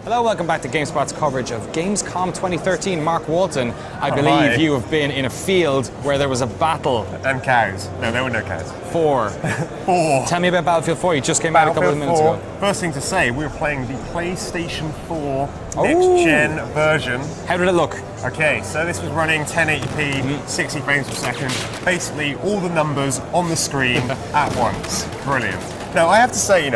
Hello, welcome back to GameSpot's coverage of Gamescom 2013. Mark Walton, I believe you have been in a field where there was a battle. And cows. No, there were no cows. 4. 4. Tell me about Battlefield 4. You just came out a couple of minutes ago. First thing to say, we were playing the PlayStation 4 next-gen version. How did it look? Okay, so this was running 1080p, 60 frames per second. Basically, all the numbers on the screen at once. Brilliant. Now, I have to say,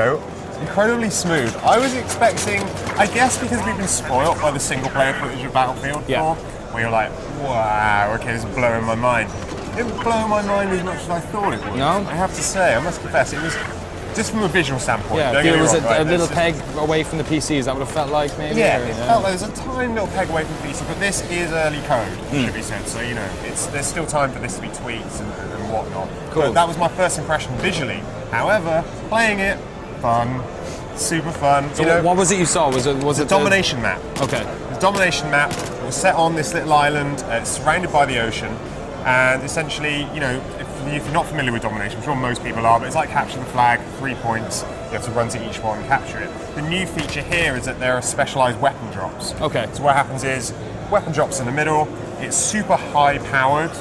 incredibly smooth. I was expecting, I guess because we've been spoiled by the single-player footage of Battlefield 4, where you're like, wow, okay, this is blowing my mind. It didn't blow my mind as much as I thought it would. No? I have to say, I must confess, it was just from a visual standpoint. Yeah, it was a little peg away from the PC. Is that what it felt like, maybe? Yeah, it felt like there was a tiny little peg away from the PC, but this is early code, should be said. So, there's still time for this to be tweaked and whatnot. Cool. But that was my first impression visually. However, playing it, fun, super fun. So what was it you saw? Was it domination map? Okay. The domination map was set on this little island, surrounded by the ocean, and essentially, if you're not familiar with domination, I'm sure most people are, but it's like capture the flag, 3 points. You have to run to each one and capture it. The new feature here is that there are specialized weapon drops. Okay. So what happens is, weapon drops in the middle. It's super high powered.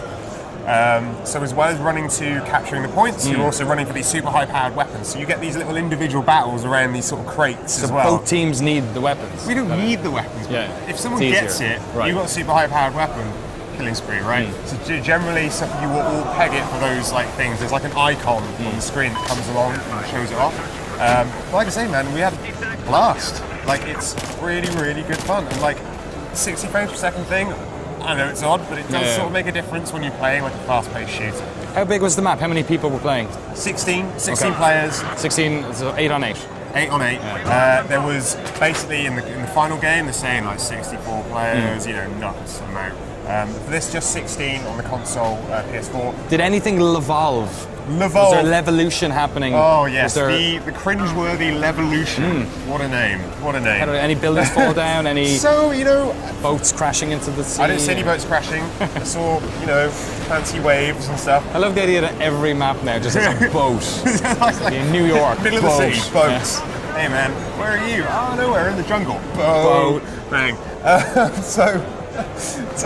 So as well as running to capturing the points, you're also running for these super high-powered weapons. So you get these little individual battles around these sort of crates as well. So both teams need the weapons. We don't need the weapons. Yeah. If someone gets it, you've got a super high-powered weapon, killing spree, right? So generally, you will all peg it for those things. There's like an icon on the screen that comes along and shows it off. But like I say, man, we had a blast. It's really, really good fun. And 60 frames per second thing, I know it's odd, but it does sort of make a difference when you're playing a fast-paced shooter. How big was the map? How many people were playing? 16 players. 16, so 8 on 8. 8 on 8. Yeah. There was basically in the final game, they're saying 64 players, nuts amount. For this, just 16 on the console, PS4. Did anything evolve? Was there Levolution happening? Oh yes, the cringeworthy Levolution. What a name! What a name! Any buildings fall down? Any boats crashing into the sea? I didn't see any boats crashing. I saw fancy waves and stuff. I love the idea that every map now just has a boat. In New York, middle of the city, boats. Yeah. Hey man, where are you? Oh nowhere, in the jungle. Boat. Bang. So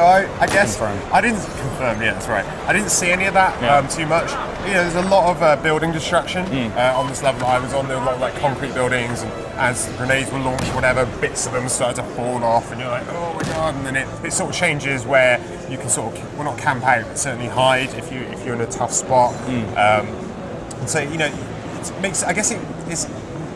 I guess confirmed. I didn't confirm. Yeah, that's right. I didn't see any of that too much. There's a lot of building destruction on this level that I was on. There were a lot of concrete buildings, and as grenades were launched, whatever, bits of them started to fall off, and you're like, oh my god! And then it sort of changes where you can well, not camp out, but certainly hide if you're in a tough spot. And so it makes. I guess it's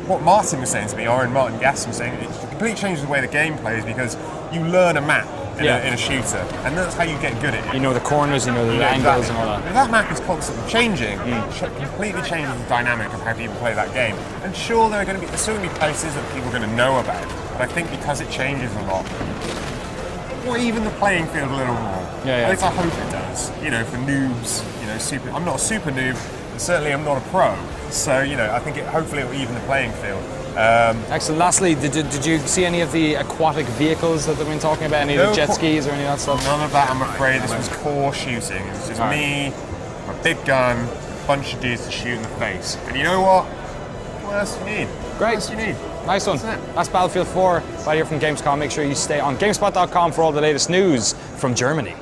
what Martin was saying to me, Martin Gass was saying. It completely changes the way the game plays because you learn a map. In a shooter, and that's how you get good at it. You know the corners, you know the angles and all that. If that map is constantly changing, it completely changes the dynamic of how people play that game. And sure, there's still going to be places that people are going to know about, but I think because it changes a lot, or even the playing field a little more. At least I hope it does. For noobs, I'm not a super noob, but certainly I'm not a pro. So I think hopefully it will even the playing field. Excellent. Lastly, did you see any of the aquatic vehicles that they've been talking about? Any of the jet skis or any of that stuff? None of that, I'm afraid. This was core shooting. It was just me, my big gun, a bunch of dudes to shoot in the face. And you know what? What else do you need? Great. What else do you need? Nice one. That's Battlefield 4 right here from Gamescom. Make sure you stay on GameSpot.com for all the latest news from Germany.